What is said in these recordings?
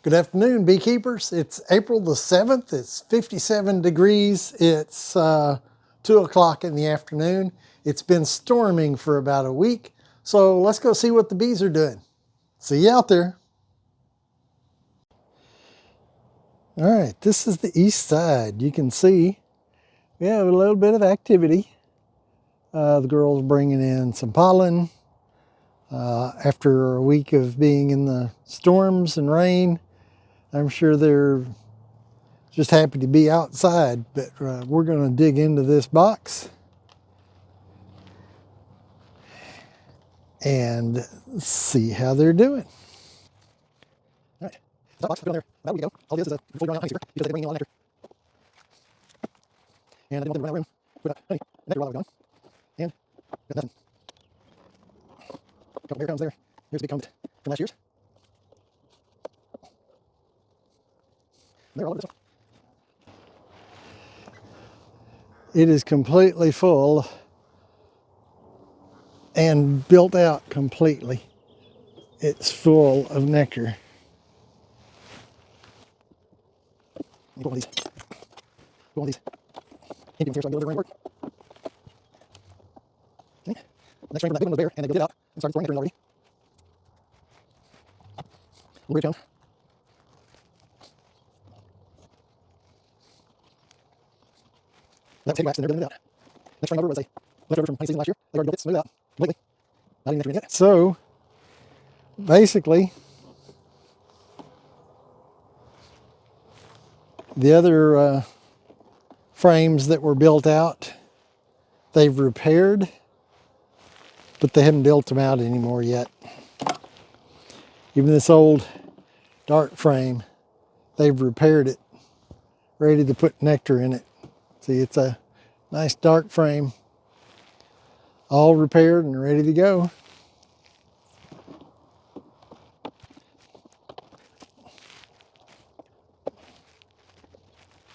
Good afternoon, beekeepers. It's April the 7th. It's 57 degrees. It's 2 o'clock in the afternoon. It's been storming for about a week. So let's go see what the bees are doing. See you out there. All right, this is the east side. You can see we have a little bit of activity. The girls bringing in some pollen. After a week of being in the storms and rain, I'm sure they're just happy to be outside, but we're going to dig into this box and see how they're doing. All right, that box put on there about a week ago. All it is a fully grown out honey super because they bring in a lot of nectar. And I didn't want them to run out of room without honey and nectar while they were gone. And got nothing. A couple bare combs there. Here's a big comb from last year's. And they're all over this one. It is completely full and built out completely. It's full of nectar. Go on these. Go on these. Can't even here so I can go over and work. Okay. Next strain from that big one was bare, and they built it out and started throwing nectar in already. Little bridge comb. That was head waxed and they're building it out. Next strain over was a leftover from honey season last year. They already built it, smoothed it out completely. Not even nectar in yet. So basically, the other frames that were built out, they've repaired, but they haven't built them out anymore yet. Even this old dark frame, they've repaired it, ready to put nectar in it. See, it's a nice dark frame, all repaired and ready to go.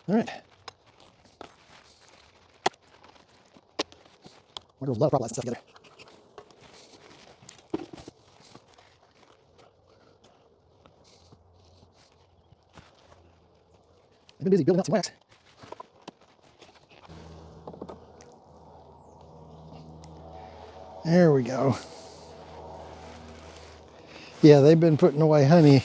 All right. We're going to love propagating stuff together. I've been busy building out some wax. There we go. Yeah, they've been putting away honey.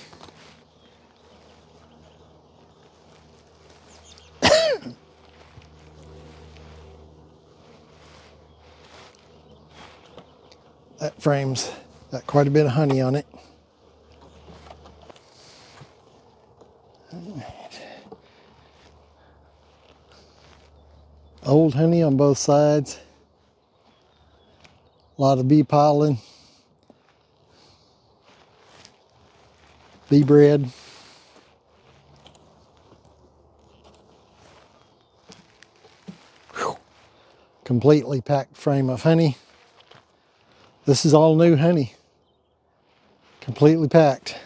That frame's got quite a bit of honey on it. Old honey on both sides. A lot of bee pollen. Bee bread. Whew. Completely packed frame of honey. This is all new honey. Completely packed.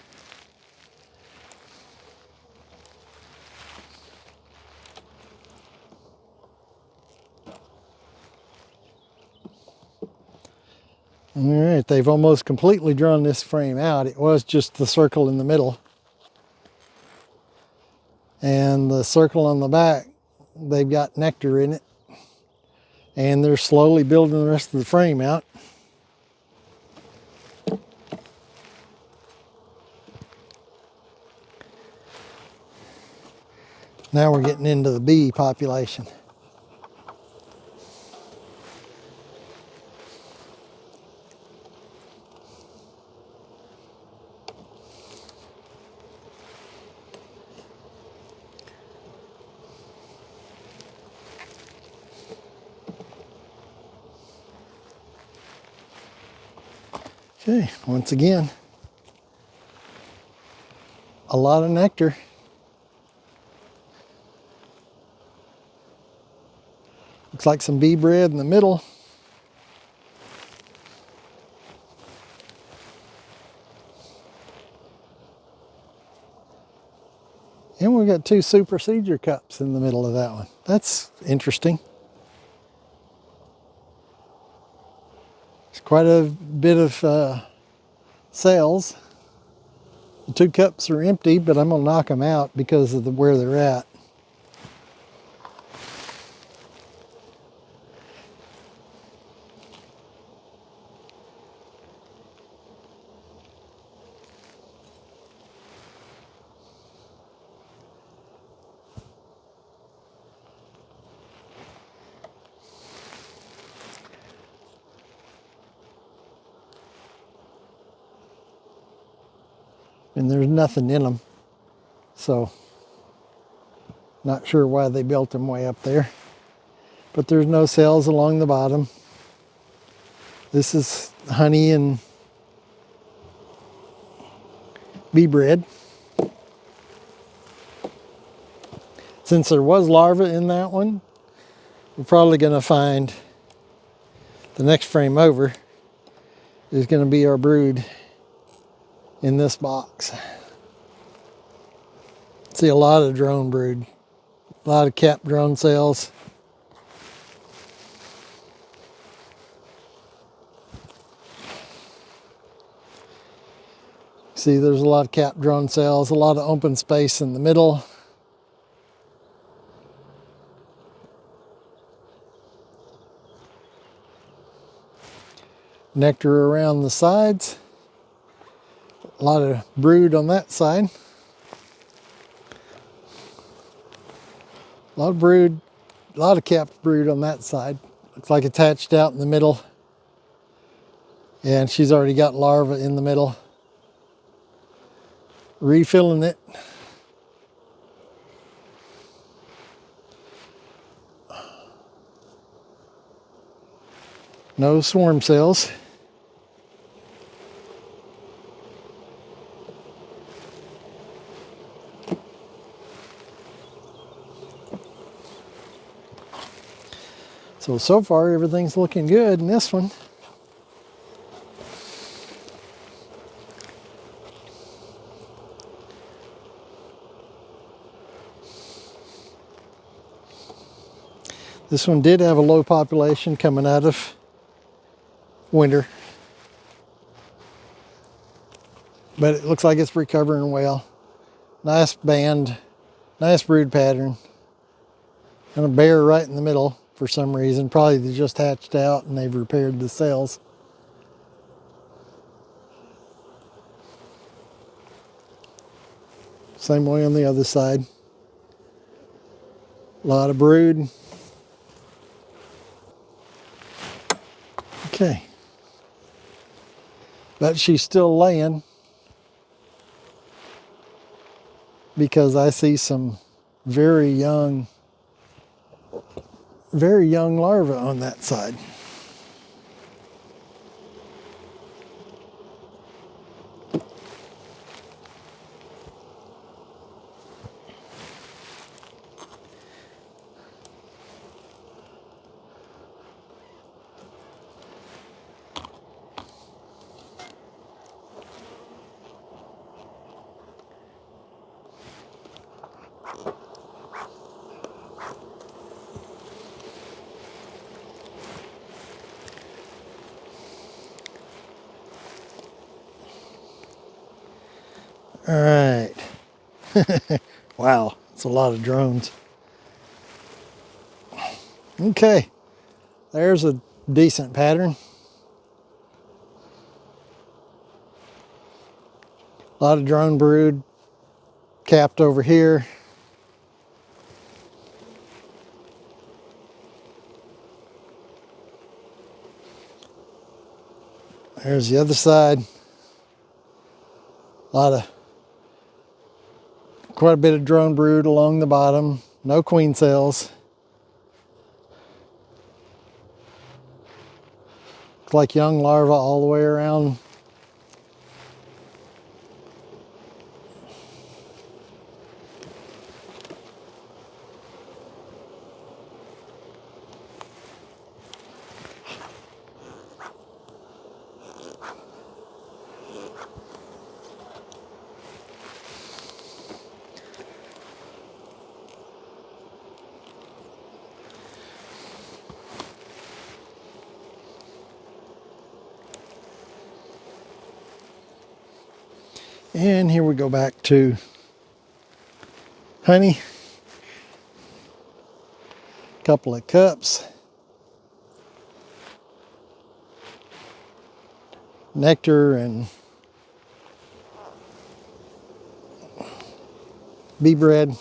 All right, they've almost completely drawn this frame out. It was just the circle in the middle. And the circle on the back, they've got nectar in it. And they're slowly building the rest of the frame out. Now we're getting into the bee population. Okay, once again, a lot of nectar. Looks like some bee bread in the middle. And we've got 2 super seeder cups in the middle of that one. That's interesting. It's quite a bit of cells. The 2 cups are empty, but I'm gonna knock them out because of where they're at. And there's nothing in them, so not sure why they built them way up there. But there's no cells along the bottom. This is honey and bee bread. Since there was larvae in that one, we're probably going to find the next frame over is going to be our brood in this box. See a lot of drone brood, a lot of capped drone cells. See, there's a lot of capped drone cells, a lot of open space in the middle. Nectar around the sides. A lot of brood on that side. A lot of brood, a lot of capped brood on that side. Looks like it's hatched out in the middle. And she's already got larvae in the middle. Refilling it. No swarm cells. So far everything's looking good in this one. This one did have a low population coming out of winter, but it looks like it's recovering well. Nice band, nice brood pattern, and a bear right in the middle for some reason. Probably they just hatched out and they've repaired the cells. Same way on the other side. A lot of brood. Okay. But she's still laying because I see some very young larvae on that side. All right. Wow, it's a lot of drones. Okay, there's a decent pattern. A lot of drone brood capped over here. There's the other side. Quite a bit of drone brood along the bottom. No queen cells. Looks like young larvae all the way around. And here we go back to honey. Couple of cups. Nectar and bee bread.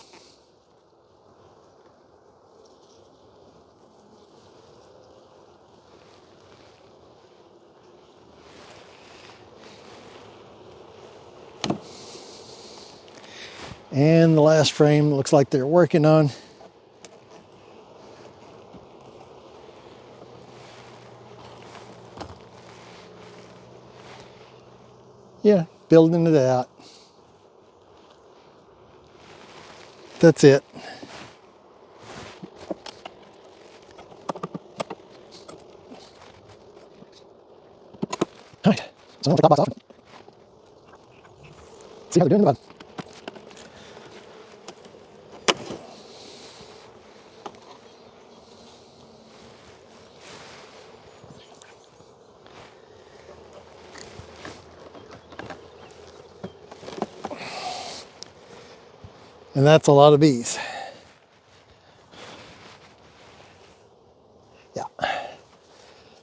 And the last frame looks like they're working on. Yeah, building it out. That's it. All right, so I'm gonna take the top box off. See how they're doing in the bud. And that's a lot of bees. Yeah.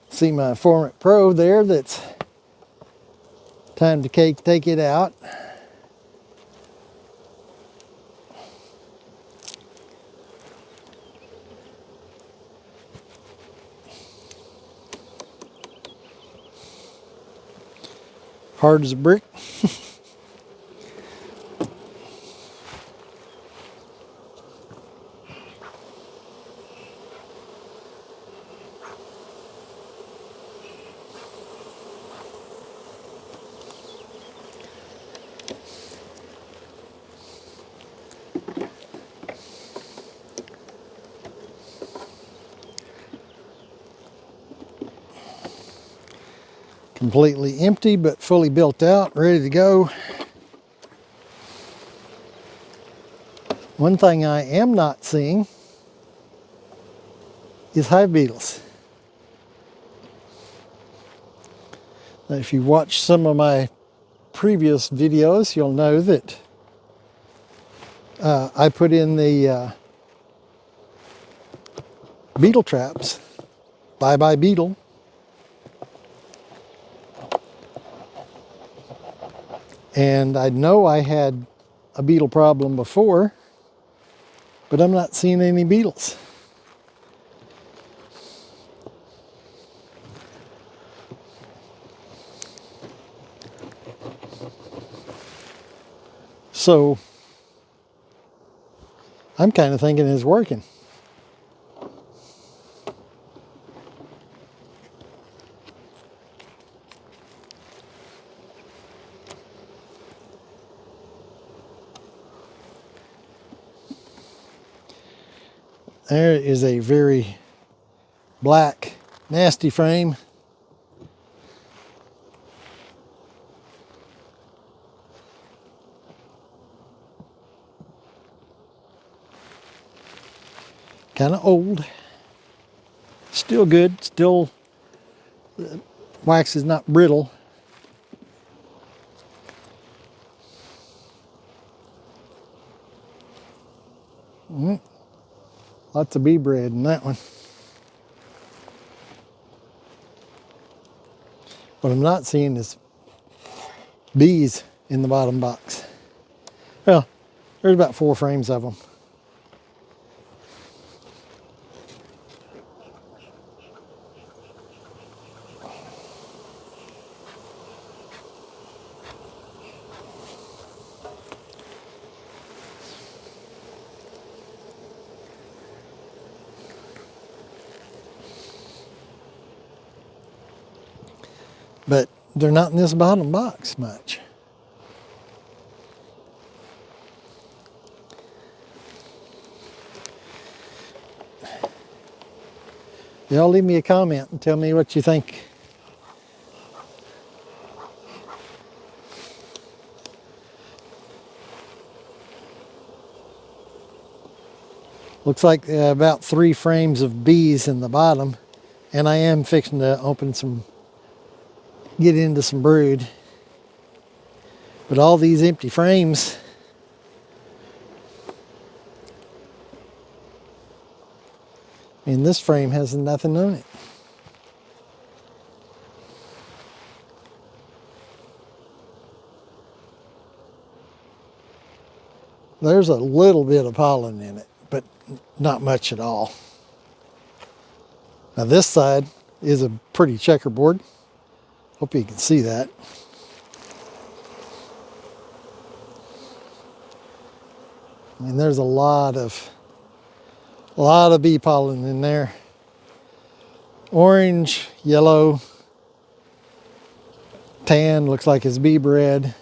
See my Format Pro there, that's time to take it out. Hard as a brick. Completely empty, but fully built out, ready to go. One thing I am not seeing is hive beetles. Now, if you watch some of my previous videos, you'll know that I put in the beetle traps. Bye bye beetle. And I know I had a beetle problem before, but I'm not seeing any beetles. So I'm kind of thinking it's working. There is a very black, nasty frame. Kind of old. Still good. Still, the wax is not brittle. Lots of bee bread in that one. What I'm not seeing is bees in the bottom box. Well, there's about 4 frames of them. But they're not in this bottom box much. Y'all leave me a comment and tell me what you think. Looks like about 3 frames of bees in the bottom, and I am fixing to get into some brood. But all these empty frames, and this frame has nothing on it. There's a little bit of pollen in it, but not much at all. Now this side is a pretty checkerboard. Hope you can see that. I mean, there's a lot of bee pollen in there. Orange, yellow, tan, looks like it's bee bread.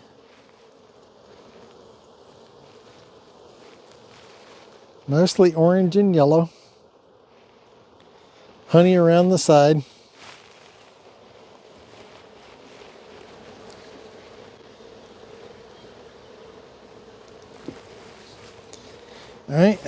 Mostly orange and yellow. Honey around the side. All right.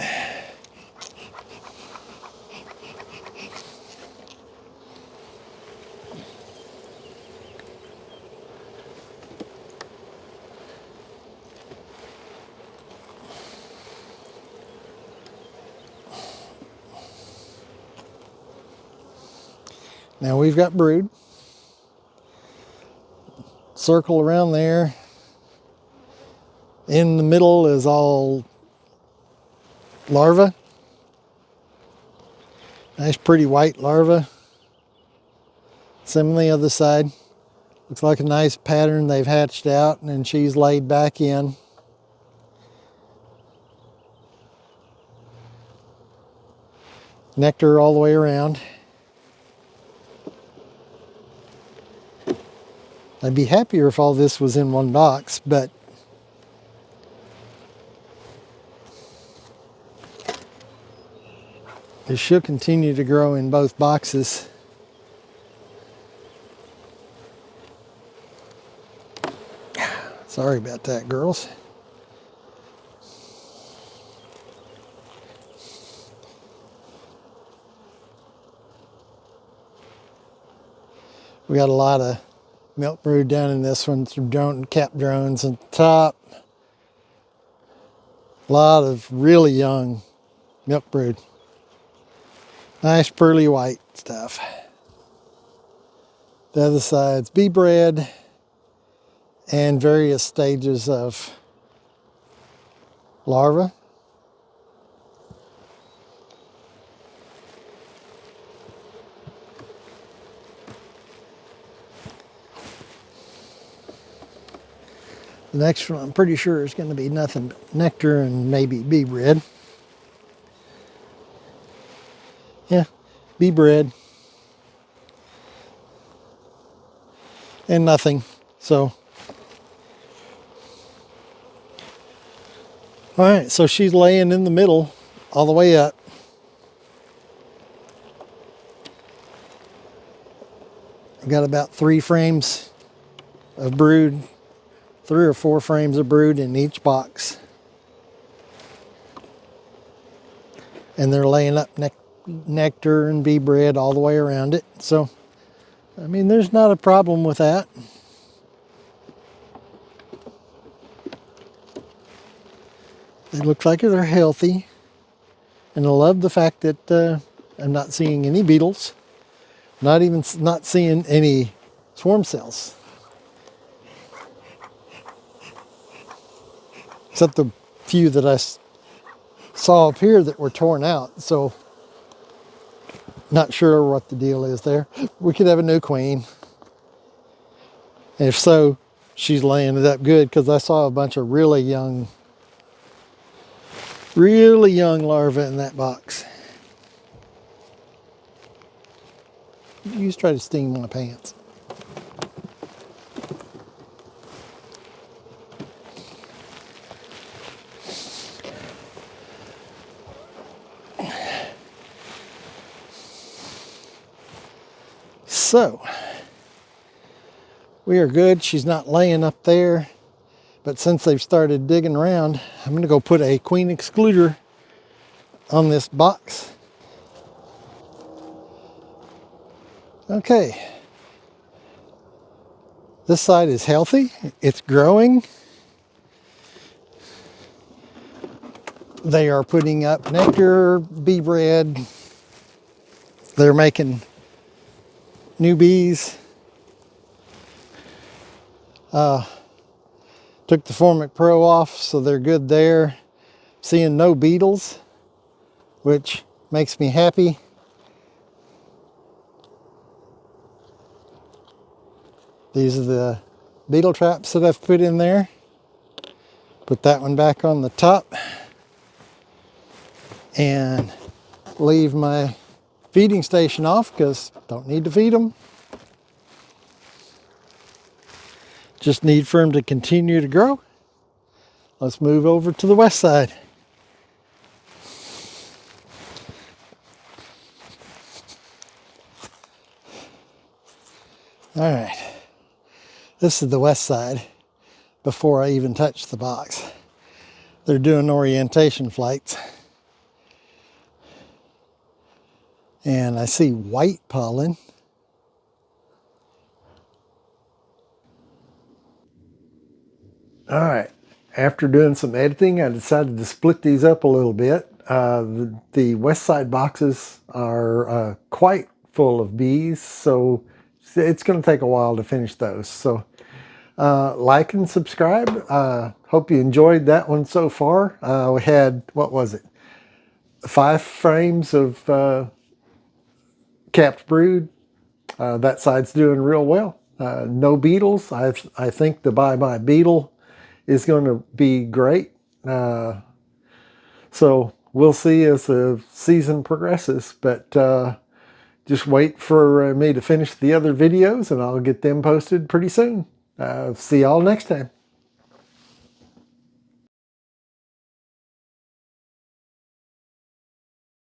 Now we've got brood. Circle around there. In the middle is all larvae. Nice pretty white larvae. Same on the other side. Looks like a nice pattern they've hatched out, and then she's laid back in. Nectar all the way around. I'd be happier if all this was in one box, but it should continue to grow in both boxes. Sorry about that, girls. We got a lot of milk brood down in this one through cap drones on top. A lot of really young milk brood. Nice pearly white stuff. The other side's bee bread and various stages of larvae. The next one I'm pretty sure is going to be nothing but nectar and maybe bee bread. Yeah, bee bread. And nothing. So, all right, so she's laying in the middle all the way up. I've got about 3 frames of brood, 3 or 4 frames of brood in each box. And they're laying up nectar and bee bread all the way around it. So, I mean, there's not a problem with that. They look like they're healthy. And I love the fact that I'm not seeing any beetles. Not seeing any swarm cells. Except the few that I saw up here that were torn out. So, not sure what the deal is there. We could have a new queen. And if so, she's laying it up good, because I saw a bunch of really young larvae in that box. You just try to steam my pants. So, we are good. She's not laying up there. But since they've started digging around, I'm going to go put a queen excluder on this box. Okay. This side is healthy. It's growing. They are putting up nectar, bee bread. They're making new bees. Took the Formic Pro off, so they're good there. Seeing no beetles, which makes me happy. These are the beetle traps that I've put in there. Put that one back on the top and leave my feeding station off because don't need to feed them. Just need for them to continue to grow. Let's move over to the west side. All right, this is the west side before I even touch the box. They're doing orientation flights. And I see white pollen. All right, after doing some editing, I decided to split these up a little bit. The west side boxes are quite full of bees, so it's going to take a while to finish those. So like and subscribe. Hope you enjoyed that one so far. We had, what was it, 5 frames of capped brood. That side's doing real well. No beetles. I think the Bye Bye Beetle is going to be great. So we'll see as the season progresses, but just wait for me to finish the other videos and I'll get them posted pretty soon. See y'all next time.